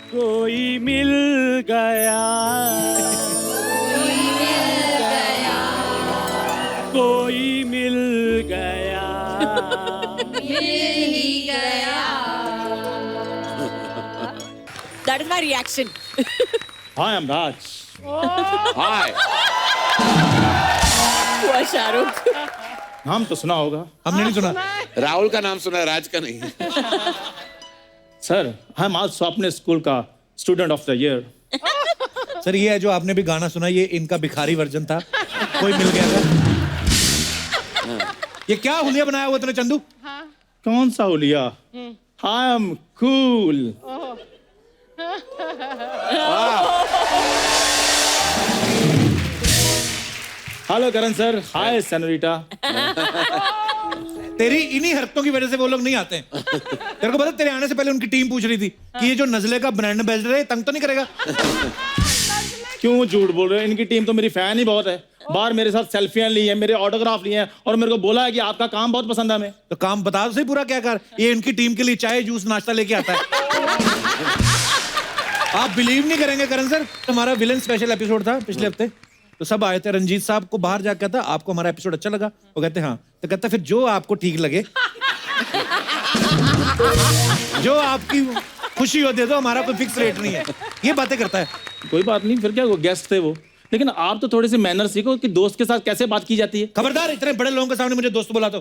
कोई मिल गया, कोई मिल गया, That is my reaction. Hi, I'm Raj. हाय हुआ शाहरुख. नाम तो सुना होगा. हमने नहीं सुना. राहुल का नाम सुना है, राज का नहीं. सर, आई एम आल्सो अपने स्कूल का student of the year. Sir ये है जो आपने भी गाना सुना, ये इनका भिखारी वर्जन था. कोई मिल गया था. ये क्या हुलिया बनाया हुआ तूने चंदू? कौन सा हुलिया? I am cool. Hello Karan sir. Hi senorita. तेरी इन्हीं हरकतों की वजह से वो लोग नहीं आते हैं. तेरे को पता तेरे आने से पहले उनकी टीम पूछ रही थी कि ये जो नजले का ब्रांड एम्बेसडर है तंग तो नहीं करेगा? क्यों झूठ बोल रहे हो? इनकी टीम तो मेरी फैन ही बहुत है. बाहर मेरे साथ सेल्फियां ली हैं, मेरे ऑटोग्राफ लिए हैं और मेरे को बोला है कि आपका काम बहुत पसंद है हमें. तो काम बता तो सही पूरा क्या कर. ये इनकी टीम के लिए चाय जूस नाश्ता लेके आता है. आप बिलीव नहीं करेंगे करण सर, हमारा विलन स्पेशल एपिसोड था पिछले हफ्ते. तो सब आए थे. रंजीत साहब को बाहर जाकर कहता आपको हमारा एपिसोड अच्छा लगा? वो कहते हाँ. तो कहता फिर जो आपको ठीक लगे, जो आपकी खुशी हो दे दो, हमारा कोई फिक्स रेट नहीं है. ये बातें करता है. कोई बात नहीं, फिर क्या, वो गेस्ट थे वो. लेकिन आप तो थोड़े से मैनर सीखो कि दोस्त के साथ कैसे बात की जाती है. खबरदार, इतने बड़े लोगों के सामने मुझे दोस्त बोला तो.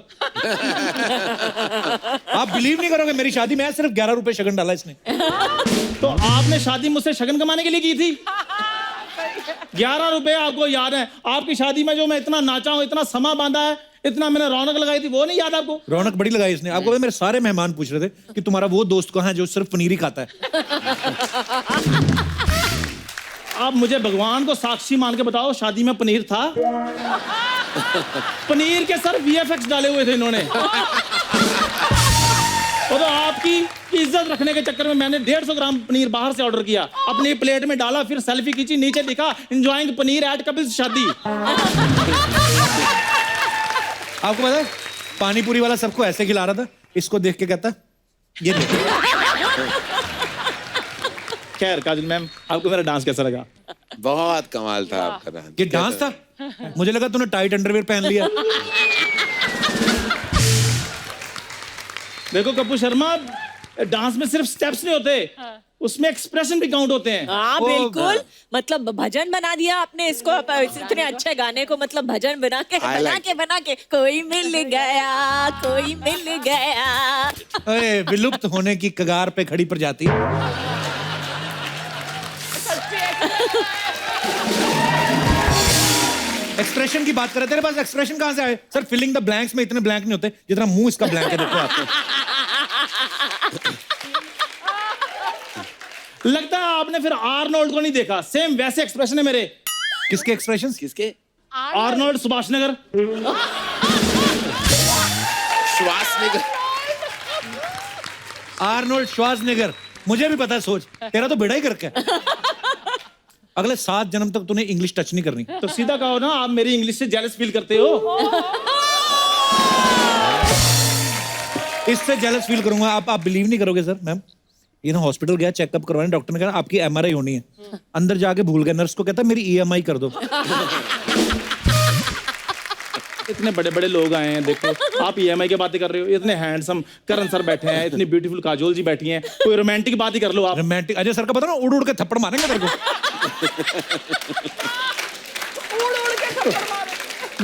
आप बिलीव नहीं करोगे, मेरी शादी में सिर्फ 11 रुपए शगन डाला इसने. तो आपने शादी मुझसे शगन कमाने के लिए की थी? 11 रुपए आपको याद है? आपकी शादी में जो मैं इतना नाचा हूँ, इतना समा बांधा है, इतना मैंने रौनक लगाई थी, वो नहीं याद आपको? रौनक बड़ी लगाई इसने. आपको पता, मेरे सारे मेहमान पूछ रहे थे कि तुम्हारा वो दोस्त कहाँ है जो सिर्फ पनीर ही खाता है. आप मुझे भगवान को साक्षी मान के बताओ, शादी में पनीर था? पनीर के सर VFX डाले हुए थे इन्होंने. और तो आपकी इज्जत रखने के चक्कर में मैंने 150 ग्राम पनीर बाहर से ऑर्डर किया, अपनी प्लेट में डाला, फिर सेल्फी खींची, नीचे लिखा एंजॉयिंग पनीर एट कपिल्स शादी. आपको पता है, पानीपुरी वाला सबको ऐसे खिला रहा था. इसको देख के कहता ये देखो. खैर काजल मैम, आपको मेरा डांस कैसा लगा? बहुत कमाल था आपका डांस. ये डांस था? मुझे लगा तूने टाइट अंडरवेयर पहन लिया. देखो कपूर शर्मा, डांस में सिर्फ स्टेप्स नहीं होते, उसमें एक्सप्रेशन भी काउंट होते हैं. हाँ बिल्कुल. मतलब भजन बना दिया आपने इसको, इतने अच्छे गाने को मतलब भजन बना के कोई मिल गया, कोई मिल गया. अरे विलुप्त होने की कगार पे खड़ी प्रजाति. एक्सप्रेशन की बात कर रहे. तेरे पास एक्सप्रेशन कहां से आए? सर फिलिंग द ब्लैंक्स में इतने ब्लैंक नहीं होते जितना मुंह इसका ब्लैंक है. देखो आप. लगता है आपने फिर आर्नोल्ड को नहीं देखा. सेम वैसे एक्सप्रेशन है मेरे. किसके एक्सप्रेशन? किसके? आर्नोल्ड सुभाषनगर. श्वासनगर. Arnold Schwarzenegger. मुझे भी पता है. सोच, तेरा तो बेड़ा ही करके है. अगले 7 जन्म तक तूने इंग्लिश टच नहीं करनी. तो सीधा कहो ना, आप मेरी इंग्लिश से जेलस फील करते हो. इससे जेलस फील करूंगा. आप बिलीव नहीं करोगे सर. मैम ये ना हॉस्पिटल गया चेकअप करवाने, डॉक्टर ने कहा आपकी MRI होनी है. अंदर जाके भूल गया. नर्स को कहता मेरी EMI कर दो. इतने बड़े बड़े लोग आए हैं, देखो आप EMI की बातें कर रहे हो. इतने हैंडसम करण सर बैठे हैं, इतनी ब्यूटीफुल काजोल जी बैठी हैं, कोई रोमांटिक बात ही कर लो आप. रोमांटिक अजय सर का पता ना, उड़ उड़ के थप्पड़ मारेंगे तेरे को.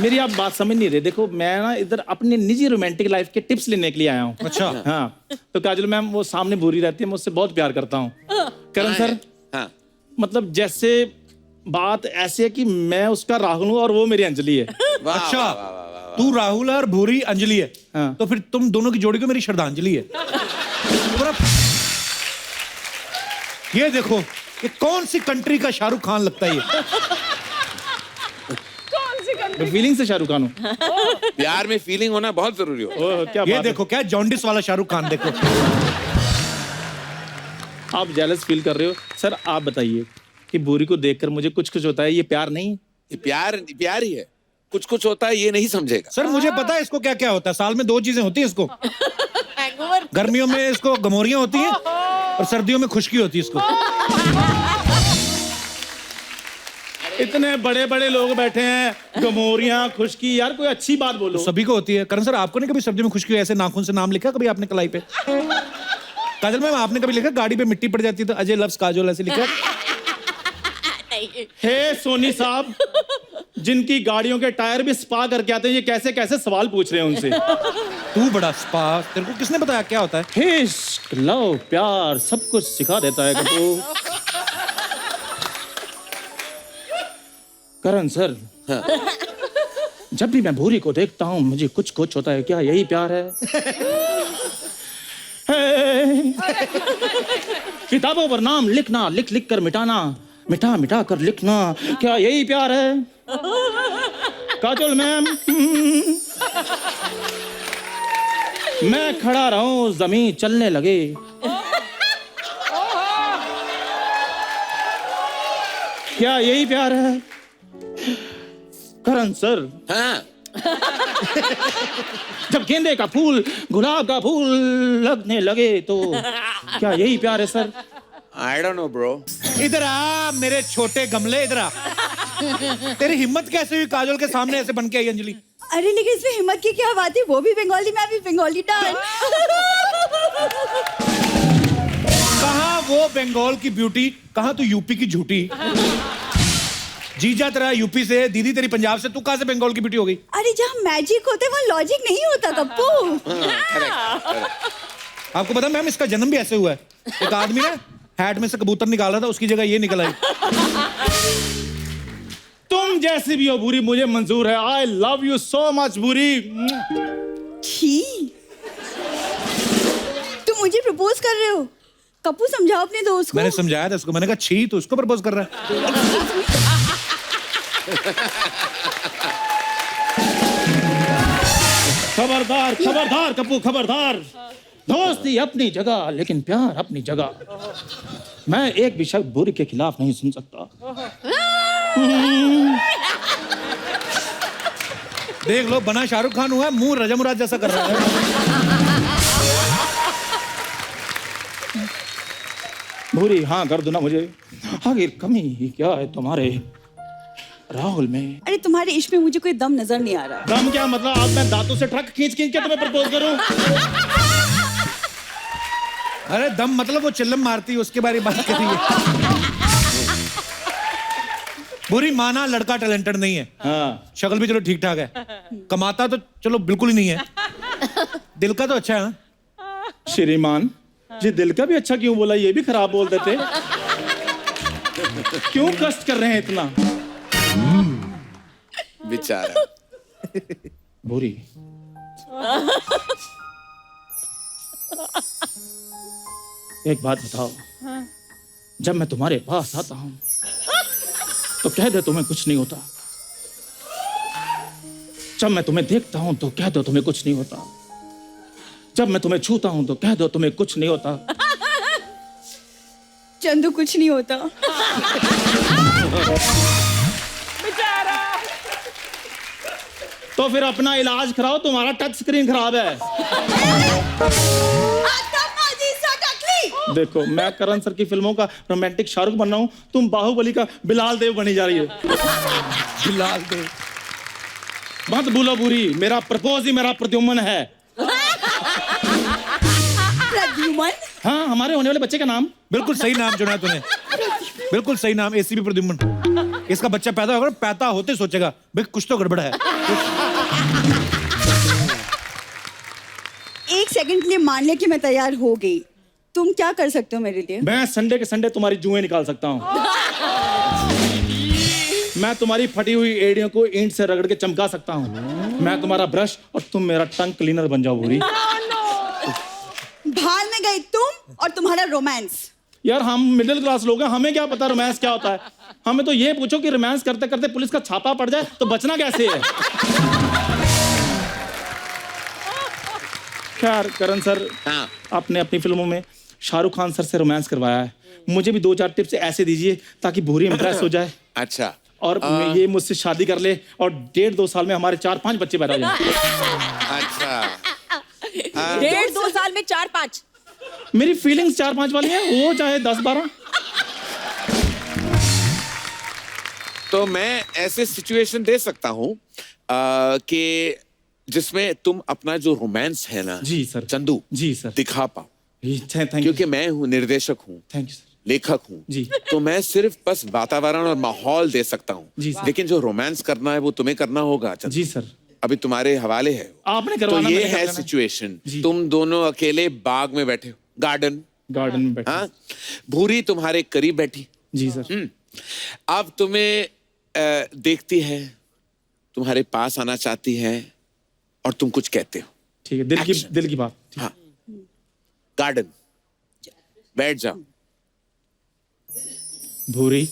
मेरी आप बात समझ नहीं रहे. देखो मैं ना इधर अपनी निजी रोमांटिक लाइफ के टिप्स लेने के लिए आया हूँ. अच्छा. हाँ, तो काजल मैम वो सामने भूरी रहती है, मैं उससे बहुत प्यार करता हूँ. करण सर, हाँ. मतलब जैसे बात ऐसे है कि मैं उसका राहुल हूँ और वो मेरी अंजलि है. वाह, अच्छा. वाह, वाह, वाह, वाह. तू राहुल और भूरी अंजलि है. हाँ. तो फिर तुम दोनों की जोड़ी को मेरी श्रद्धांजलि है. ये देखो, ये कौन सी कंट्री का शाहरुख खान लगता है ये. तो फीलिंग से शाहरुख खान हूँ. प्यार में फीलिंग होना बहुत जरूरी हो. क्या ये बात है. देखो क्या जॉन्डिस वाला शाहरुख खान. देखो आप जेलस फील कर रहे हो. सर आप बताइए कि भूरी को देखकर मुझे कुछ कुछ होता है, ये प्यार नहीं? ये प्यार ही है. कुछ कुछ होता है ये नहीं समझेगा. सर मुझे पता है इसको क्या क्या होता है. साल में 2 चीजें होती है इसको. गर्मियों में इसको गमोरियां होती हैं और सर्दियों में खुश्की होती है इसको। इतने बड़े बड़े लोग बैठे हैं, गमोरियां, खुशकी, यार कोई अच्छी बात बोलो। सभी को होती है। करण सर, आपको नहीं कभी सर्दियों में खुश्की हुई, ऐसे नाखून से नाम लिखा कभी आपने कलाई पे? काजल मैम, आपने कभी लिखा गाड़ी पे मिट्टी पड़ जाती है तो अजय लव्स काजोल ऐसे लिखा? हे सोनी साहब, जिनकी गाड़ियों के टायर भी स्पा करके आते हैं, ये कैसे कैसे सवाल पूछ रहे हैं उनसे। तू बड़ा स्पा, तेरे को किसने बताया क्या होता है? इश्क, लव, प्यार सब कुछ सिखा देता है कपूर। करण सर, जब भी मैं भूरी को देखता हूँ मुझे कुछ कुछ होता है। क्या यही प्यार है? किताबों पर नाम लिखना, लिख लिख कर मिटाना, मिटा मिटा कर लिखना, क्या यही प्यार है? काजोल मैम, मैं खड़ा रहूं जमीन चलने लगे, क्या यही प्यार है? करण सर, हाँ, जब गेंदे का फूल गुलाब का फूल लगने लगे तो क्या यही प्यार है sir? I don't know, bro. इधर आ मेरे छोटे गमले, इधर आ। तेरी हिम्मत कैसे हुई काजोल के सामने ऐसे बन के आई अंजलि? अरे लेकिन इसमें हिम्मत की क्या बात है, वो भी बंगाली, मैं भी बंगाली डांस। कहाँ वो बंगाल की ब्यूटी, कहाँ तू यूपी की झूठी? जीजा तेरा यूपी से, दीदी तेरी पंजाब से, तू कहाँ से बंगाल की ब्यूटी हो गई? अरे जहाँ मैजिक होते वहाँ लॉजिक नहीं होता कप्पू। आपको पता मैम, इसका जन्म भी ऐसे हुआ है। एक आदमी ना हैट में से कबूतर निकाल रहा था, उसकी जगह ये निकल आई। तुम जैसी भी हो बुरी मुझे मंजूर है। I love you so much बुरी। छी, तुम मुझे प्रपोज कर रहे हो? कप्पू समझाओ अपने दोस्त को। मैंने समझाया था उसको, मैंने कहा छी तो उसको प्रपोज कर रहा है। खबरदार खबरदार कप्पू, खबरदार। दोस्ती अपनी जगह लेकिन प्यार अपनी जगह। मैं एक भी शब्द बुरी के खिलाफ नहीं सुन सकता। देख लो, बना शाहरुख खान हुआ है, मुंह रजा मुराद जैसा कर रहा है। बुरी हाँ कर दो ना मुझे। आखिर कमी क्या है तुम्हारे राहुल में? अरे तुम्हारे इश्क में मुझे कोई दम नजर नहीं आ रहा। दम क्या मतलब? आज मैं दांतों से ट्रक खींच खींच के तुम्हें प्रपोज करूं? अरे दम मतलब वो चिल्लम मारती है, उसके बारे में बात कर रही है। बुरी माना लड़का टैलेंटेड नहीं है, हाँ। शक्ल भी चलो ठीक ठाक है, कमाता तो चलो बिल्कुल ही नहीं है, दिल का तो अच्छा है ना? श्रीमान जी, दिल का भी अच्छा क्यों बोला? ये भी खराब बोल देते। क्यों कष्ट कर रहे हैं इतना? बेचारा। बुरी, एक बात बताओ, जब मैं तुम्हारे पास आता हूं तो कह दे तुम्हें कुछ नहीं होता। जब मैं तुम्हें देखता हूं तो कह दो तुम्हें कुछ नहीं होता। जब मैं तुम्हें छूता हूं तो कह दो तुम्हें कुछ नहीं होता। चंदू कुछ नहीं होता। तो फिर अपना इलाज कराओ, तुम्हारा टच स्क्रीन खराब है। देखो, मैं करण सर की फिल्मों का रोमांटिक शाहरुख बन रहा हूं, तुम बाहुबली का बिलाल देव बनी जा रही है। बिलाल देव मत भूलो बुरी, मेरा प्रपोज ही मेरा प्रद्युम्न है। प्रद्युम्न? हाँ, हमारे होने वाले बच्चे का नाम। बिल्कुल सही नाम चुना तूने, बिल्कुल सही नाम, एसीपी प्रद्युम्न। इसका बच्चा पैदा होगा, पैदा होते सोचेगा भाई कुछ तो गड़बड़ है। एक सेकंड के लिए मान लिया कि मैं तैयार हो गई, तुम क्या कर सकते हो मेरे लिए? मैं संडे के संडे तुम्हारी जुएं निकाल सकता हूँ। मैं तुम्हारी फटी हुई एड़ियों को ईंट से रगड़ के चमका सकता हूँ। मैं तुम्हारा ब्रश और तुम मेरा टंग क्लीनर बन जाओ बुरी। भाल में गई तुम और तुम्हारा रोमांस। यार, हम मिडिल क्लास लोग हैं, हमें क्या पता रोमांस क्या होता है। हमें तो ये पूछो कि रोमांस करते करते पुलिस का छापा पड़ जाए तो बचना कैसे है। खैर करण सर, हाँ। आपने अपनी फिल्मों में शाहरुख खान सर से रोमांस करवाया है, मुझे भी 2-4 टिप्स ऐसे दीजिए ताकि भूरी इंप्रेस हो जाए अच्छा। और ये मुझसे शादी कर ले और 1.5-2 साल में हमारे 4-5 बच्चे पैदा हो जाए। अच्छा। 1.5-2 साल में 4-5? मेरी फीलिंग्स 4-5 वाली है, वो चाहे 10-12। तो मैं ऐसे सिचुएशन दे सकता हूँ कि जिसमें तुम अपना जो रोमांस है ना जी सर। चंदू जी सर। दिखा पाओ, थैंक यू। क्योंकि मैं हूँ निर्देशक हूँ, थैंक यू सर। लेखक हूँ जी। तो मैं सिर्फ बस वातावरण और माहौल दे सकता जी हूँ, सर। लेकिन जो रोमांस करना है वो तुम्हें करना होगा चंदू। जी सर। अभी तुम्हारे हवाले है। आपने तो करवाना, ये मैंने है करवाना। सिचुएशन, जी। तुम दोनों अकेले बाग में बैठे हो, गार्डन में बैठे। हाँ, भूरी तुम्हारे करीब बैठी। जी सर। अब तुम्हें देखती है, तुम्हारे पास आना चाहती है और तुम कुछ कहते हो। ठीक है, दिल की बात। हाँ, गार्डन बैठ जाओ। भूरी,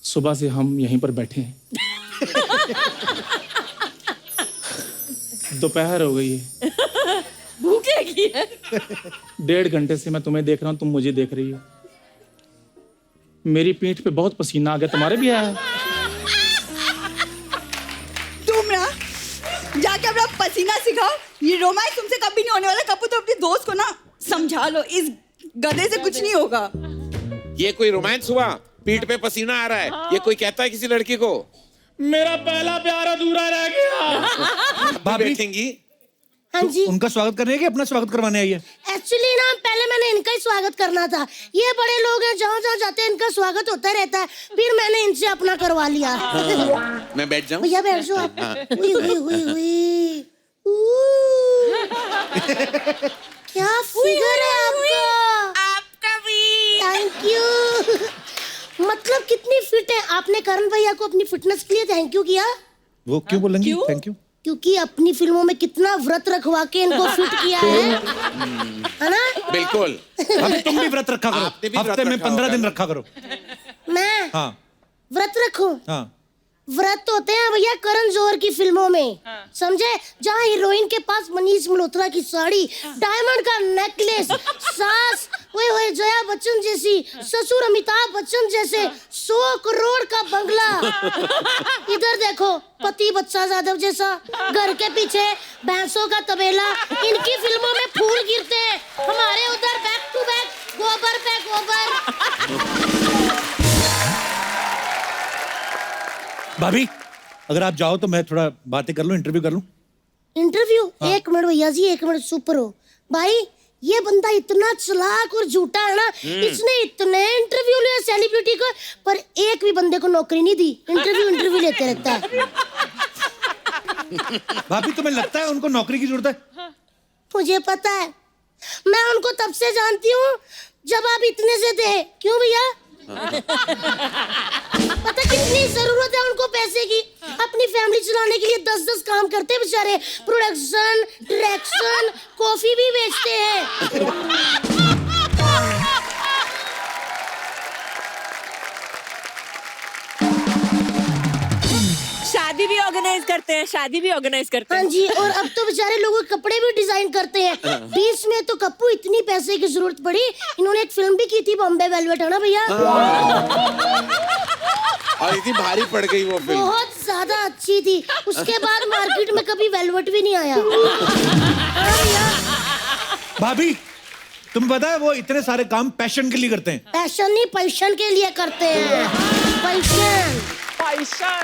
सुबह से हम यहीं पर बैठे हैं। दोपहर हो गई है, भूख लगी है। 1.5 घंटे से मैं तुम्हें देख रहा हूं, तुम मुझे देख रही हो। मेरी पीठ पे बहुत पसीना आ गया, तुम्हारे भी आया है? तुम ना जाके अपना पसीना सिखाओ, ये रोमांस तुमसे कभी नहीं होने वाला। कपूर तो अपने दोस्त को ना समझा लो, इस गधे से कुछ नहीं होगा। ये कोई रोमांस हुआ? पीठ पे पसीना आ रहा है, ये कोई कहता है किसी लड़की को? मेरा पहला प्यार अधूरा रह गया। भाभी बैठेंगी? हाँ जी, उनका स्वागत करने कि अपना स्वागत करवाने आई है? एक्चुअली ना पहले मैंने इनका ही स्वागत करना था। ये बड़े लोग हैं, जहाँ जहाँ जाते हैं इनका स्वागत होता रहता है, फिर मैंने इनसे अपना करवा लिया। मैं बैठ जाऊं? भैया बैठ जाओ आप। हुई हुई हुई हुई। क्या फिगर है आपका। आपका भी। Thank you. मतलब कितनी फिट है। आपने करण भैया को अपनी फिटनेस के लिए थैंक यू किया? वो क्यों बोलेंगी थैंक यू? क्योंकि अपनी फिल्मों में कितना व्रत रखवा के इनको फिट किया है ना? बिल्कुल। अभी तुम भी व्रत रखा आपने भी करो, व्रत हफ्ते में रखा 15 होगा दिन ना? रखा करो। मैं हाँ व्रत रखूं? हाँ। व्रत होते हैं भैया करण जौहर की फिल्मों में, समझे? जहाँ हीरोइन के पास मनीष मल्होत्रा की साड़ी, डायमंड का नेकलेस, सास ओए जया बच्चन जैसी, ससुर अमिताभ बच्चन जैसे, 100 करोड़ का बंगला। इधर देखो पति बच्चा यादव जैसा, घर के पीछे भैंसों का तबेला। इनकी फिल्मों में फूल गिरते हैं, हमारे उधर बैक टू बैक गोबर पे गोबर। भाभी अगर आप जाओ तो मैं थोड़ा बातें कर लूं, इंटरव्यू कर लूं। इंटरव्यू? एक मिनट भैया जी, एक मिनट चुप रहो। भाई ये बंदा इतना चालाक और झूठा है ना, इसने इतने इंटरव्यू लिए सेलिब्रिटी को, पर एक भी बंदे को नौकरी नहीं दी। इंटरव्यू लेते रहता है। भाभी तुम्हें लगता है उनको नौकरी की जरूरत है? मुझे पता है, मैं उनको तब से जानती हूँ जब आप इतने से थे। क्यों भैया? पता कितनी जरूरत है उनको पैसे की। अपनी फैमिली चलाने के लिए 10-10 काम करते हैं बेचारे। प्रोडक्शन, डायरेक्शन, कॉफी भी बेचते हैं। शादी भी ऑर्गेनाइज करते हैं, शादी भी ऑर्गेनाइज करते हाँ हैं। जी, और अब तो बेचारे लोगों के कपड़े भी डिजाइन करते हैं। बीच में तो कप्पू इतनी पैसे की जरूरत पड़ी, इन्होंने एक फिल्म भी की थी बॉम्बे वेलवेट, है ना भैया? और इतनी भारी पड़ गई वो फिल्म। बहुत ज्यादा अच्छी थी। उसके बाद मार्केट में कभी वेलवेट भी नहीं आया। हाँ भैया। भाभी तुम्हें पता है वो इतने सारे काम पैशन के लिए करते हैं। पैशन नहीं, पैशन के लिए करते हैं। पैशन।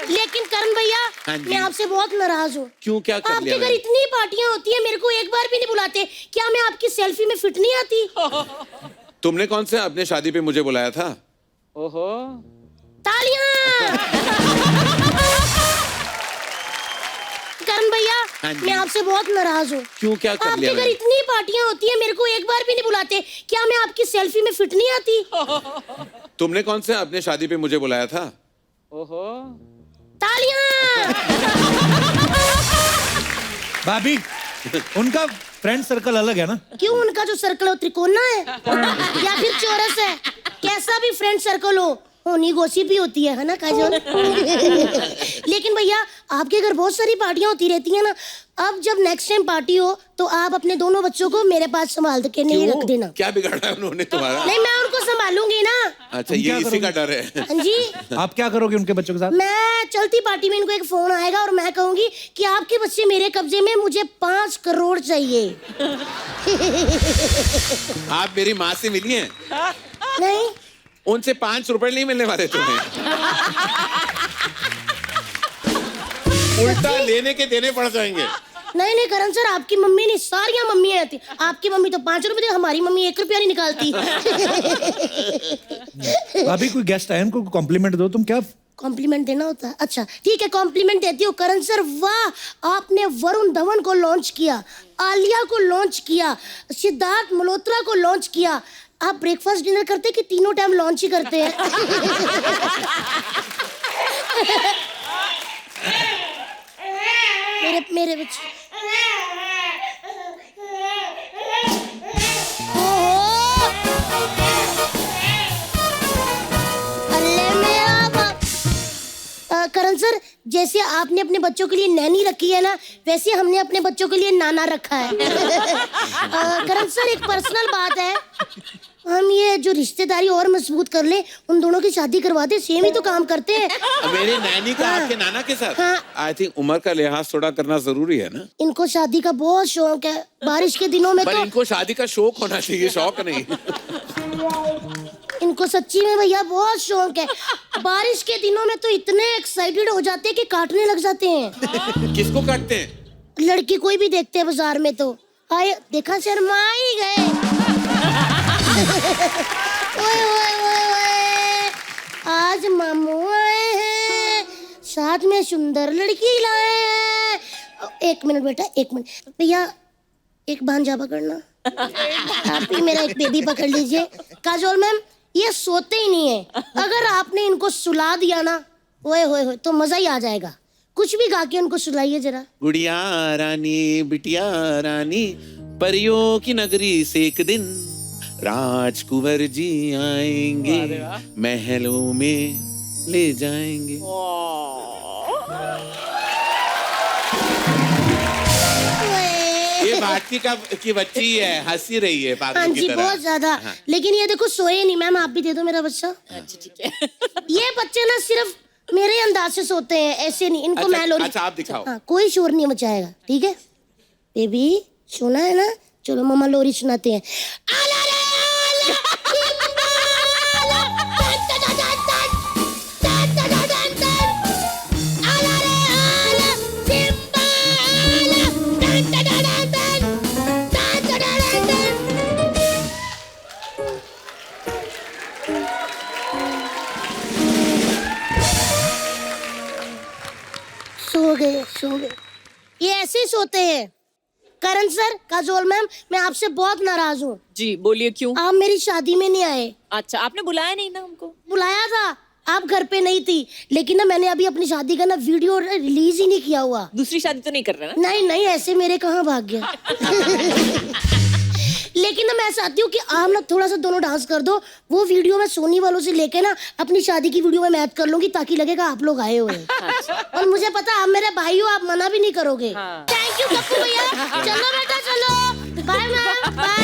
लेकिन करण भैया, हाँ जी। मैं आपसे बहुत नाराज हूँ। क्यों, क्या कर आपके लिया घर मैंने? इतनी पार्टियां होती है, मेरे को एक बार भी नहीं बुलाते। क्या मैं आपकी सेल्फी में फिट नहीं आती? तुमने कौन से अपने शादी पे मुझे बुलाया था? तालियां। करण भैया, हाँ जी। मैं आपसे बहुत नाराज हूँ। क्यों, क्या कर आपके लिया घर मैंने? इतनी पार्टियां होती है, मेरे को एक बार भी नहीं बुलाते। क्या मैं आपकी सेल्फी में फिट नहीं आती? तुमने कौन से अपने शादी पे मुझे बुलाया था? तालियां। भाभी उनका फ्रेंड सर्कल अलग है ना? क्यों? उनका जो सर्कल है वो त्रिकोणा है या फिर चौरस है? कैसा भी फ्रेंड सर्कल हो, होनी गॉसिप भी होती है ना काजल? लेकिन भैया आपके घर बहुत सारी पार्टियां होती रहती है ना, अब जब नेक्स्ट टाइम पार्टी हो तो आप अपने दोनों बच्चों को मेरे पास संभाल के नहीं रख देना। क्या बिगाड़ा है उन्होंने तुम्हारा? नहीं, मैं उनको संभालूंगी ना। अच्छा, ये इसी का डर है। हाँ जी। आप क्या करोगे उनके बच्चों के साथ? मैं चलती पार्टी में इनको एक फोन आएगा और मैं कहूंगी कि आपके बच्चे मेरे कब्जे में, मुझे 5 करोड़ चाहिए। आप मेरी माँ से मिली हैं? नहीं, उनसे 5 रुपए नहीं मिलने वाले तुम्हें। उल्टा लेने के देने पड़ जाएंगे। नहीं नहीं करण सर, आपकी मम्मी नहीं, सारियां मम्मियां आती। आपकी मम्मी तो 5 रुपए दे, हमारी मम्मी 1 रुपया नहीं निकालती। अभी कोई गेस्ट आए, उनको कॉम्प्लीमेंट दो। तुम क्या कॉम्प्लीमेंट देना होता है? अच्छा ठीक है, कॉम्प्लीमेंट देती हूँ। करण सर वाह, आपने वरुण धवन को लॉन्च किया, आलिया को लॉन्च किया, सिद्धार्थ मल्होत्रा को लॉन्च किया। आप ब्रेकफास्ट डिनर करते कि तीनों टाइम लॉन्च ही करते हैं? मेरे बच्चे। करण सर, जैसे आपने अपने बच्चों के लिए नैनी रखी है ना, वैसे हमने अपने बच्चों के लिए नाना रखा है। करण सर, एक पर्सनल बात है, हम ये जो रिश्तेदारी और मजबूत कर ले, उन दोनों की शादी करवा दे, सेम ही तो काम करते हैं। मेरे नैनी का आपके नाना के साथ? आई थिंक उम्र का लिहाज थोड़ा करना जरूरी है ना। इनको शादी का बहुत शौक है, बारिश के दिनों में पर तो इनको शादी का शौक होना चाहिए, शौक नहीं। इनको सच्ची में भैया बहुत शौक है। बारिश के दिनों में तो इतने एक्साइटेड हो जाते हैं कि काटने लग जाते हैं। किसको काटते हैं? लड़की कोई भी देखते हैं बाजार में तो आए, देखा शर्मा ही गए। ओए ओए ओए ओए, आज मामू आए हैं, साथ में सुंदर लड़की लाए हैं। 1 मिनट बेटा, 1 मिनट भैया, एक भांजा पकड़ना। आप ही मेरा एक बेबी पकड़ लीजिए। काजोल मैम, ये सोते ही नहीं है, अगर आपने इनको सुला दिया ना, ओए होए होए, तो मजा ही आ जाएगा। कुछ भी गा के उनको सुलाइए जरा। गुड़िया रानी बिटिया रानी, परियों की नगरी से एक दिन राजकुंवर जी आएंगे, महलों में ले जाएंगे। ये भारती की बच्ची है, हंसी रही है पागल हाँ की जी, तरह। बहुत ज्यादा। लेकिन ये देखो सोए नहीं। मैम आप भी दे दो मेरा बच्चा। अच्छा ठीक है। ये बच्चे ना सिर्फ मेरे अंदाज से सोते हैं, ऐसे नहीं। इनको मैं लोरी। अच्छा, आप दिखाओ। हाँ, कोई शोर नहीं मचाएगा, ठीक है? बेबी सुना है ना? चलो मम्मा लोरी सुनाते हैं। आला रे आला, चिंबाला, टन टन टन टन, टन टन टन टन। आला रे आला, चिंबाला, टन टन टन टन, टन टन टन टन। सो गए। ये ऐसे ही सोते हैं। करण सर, काजोल मैम, मैं आपसे बहुत नाराज हूँ। जी बोलिए, क्यों? आप मेरी शादी में नहीं आए। अच्छा, आपने बुलाया नहीं ना हमको? बुलाया था, आप घर पे नहीं थी। लेकिन ना मैंने अभी अपनी शादी का ना वीडियो रिलीज ही नहीं किया हुआ। दूसरी शादी तो नहीं कर रहे ना? नहीं नहीं, ऐसे मेरे कहाँ भाग गया। लेकिन ना मैं चाहती हूँ कि आप ना थोड़ा सा दोनों डांस कर दो। वो वीडियो मैं सोनी वालों से लेके ना अपनी शादी की वीडियो में मैच कर लूंगी, ताकि लगेगा आप लोग आए हुए हैं। और मुझे पता आप मेरे भाई हो, आप मना भी नहीं करोगे। थैंक यू कप्पू भैया। चलो बेटा चलो, बाय मैम, बाय।